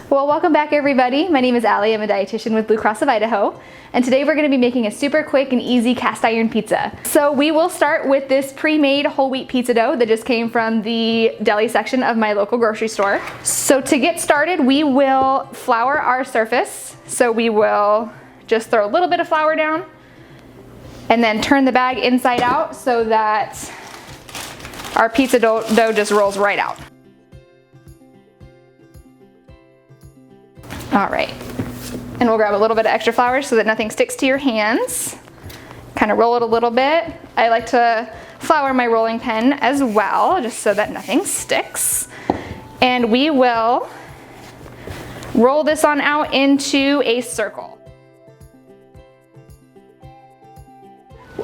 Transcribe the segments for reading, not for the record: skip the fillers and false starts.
Well, welcome back everybody. My name is Allie. I'm a dietitian with Blue Cross of Idaho. And today we're going to be making a super quick and easy cast iron pizza. So we will start with this pre-made whole wheat pizza dough that just came from the deli section of my local grocery store. So to get started, we will flour our surface. So we will just throw a little bit of flour down and then turn the bag inside out so that our pizza dough just rolls right out. All right, and we'll grab a little bit of extra flour so that nothing sticks to your hands. Kind of roll it a little bit. I like to flour my rolling pin as well, just so that nothing sticks. And we will roll this on out into a circle.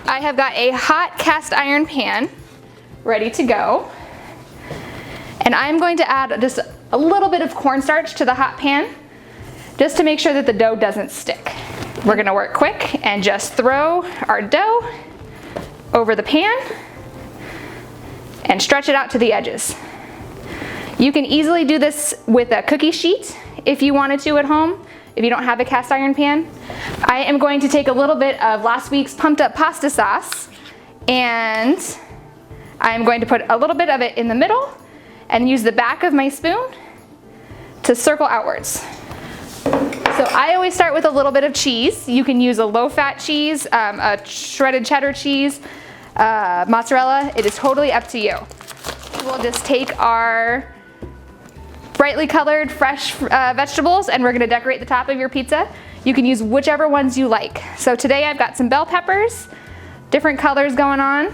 I have got a hot cast iron pan ready to go. And I'm going to add just a little bit of cornstarch to the hot pan, just to make sure that the dough doesn't stick. We're gonna work quick and just throw our dough over the pan and stretch it out to the edges. You can easily do this with a cookie sheet if you wanted to at home, if you don't have a cast iron pan. I am going to take a little bit of last week's pumped up pasta sauce, and I'm going to put a little bit of it in the middle and use the back of my spoon to circle outwards. So I always start with a little bit of cheese. You can use a low-fat cheese, a shredded cheddar cheese, mozzarella. It is totally up to you. We'll just take our brightly colored fresh vegetables and we're gonna decorate the top of your pizza. You can use whichever ones you like. So today I've got some bell peppers, different colors going on.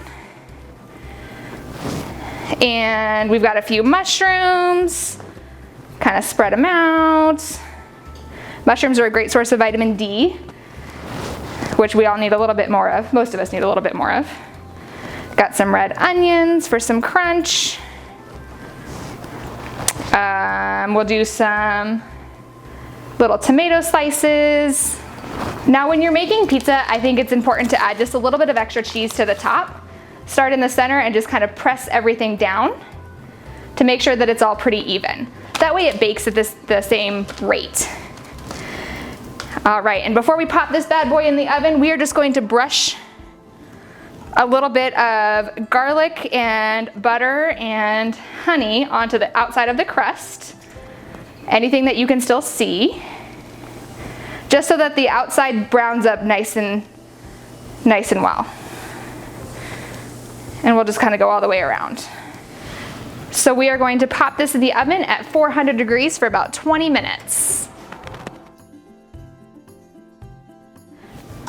And we've got a few mushrooms, kind of spread them out. Mushrooms are a great source of vitamin D, which we all need a little bit more of. Most of us need a little bit more of. Got some red onions for some crunch. We'll do some little tomato slices. Now when you're making pizza, I think it's important to add just a little bit of extra cheese to the top. Start in the center and just kind of press everything down to make sure that it's all pretty even. That way it bakes at the same rate. All right, and before we pop this bad boy in the oven, we are just going to brush a little bit of garlic and butter and honey onto the outside of the crust. Anything that you can still see, just so that the outside browns up nice and well. And we'll just kind of go all the way around. So we are going to pop this in the oven at 400 degrees for about 20 minutes.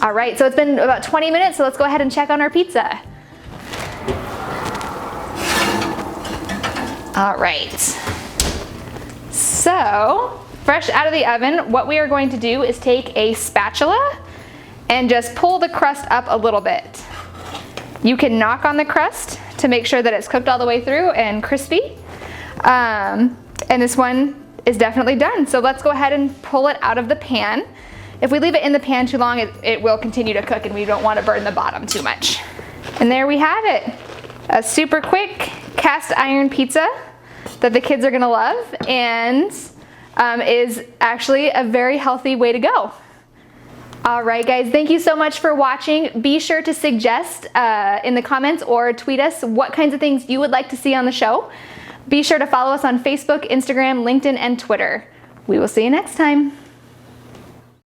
All right, so it's been about 20 minutes, so let's go ahead and check on our pizza. All right, so fresh out of the oven, what we are going to do is take a spatula and just pull the crust up a little bit. You can knock on the crust to make sure that it's cooked all the way through and crispy. And this one is definitely done. So let's go ahead and pull it out of the pan. If we leave it in the pan too long, it will continue to cook and we don't want to burn the bottom too much. And there we have it. A super quick cast iron pizza that the kids are gonna love and is actually a very healthy way to go. All right guys, thank you so much for watching. Be sure to suggest in the comments or tweet us what kinds of things you would like to see on the show. Be sure to follow us on Facebook, Instagram, LinkedIn, and Twitter. We will see you next time.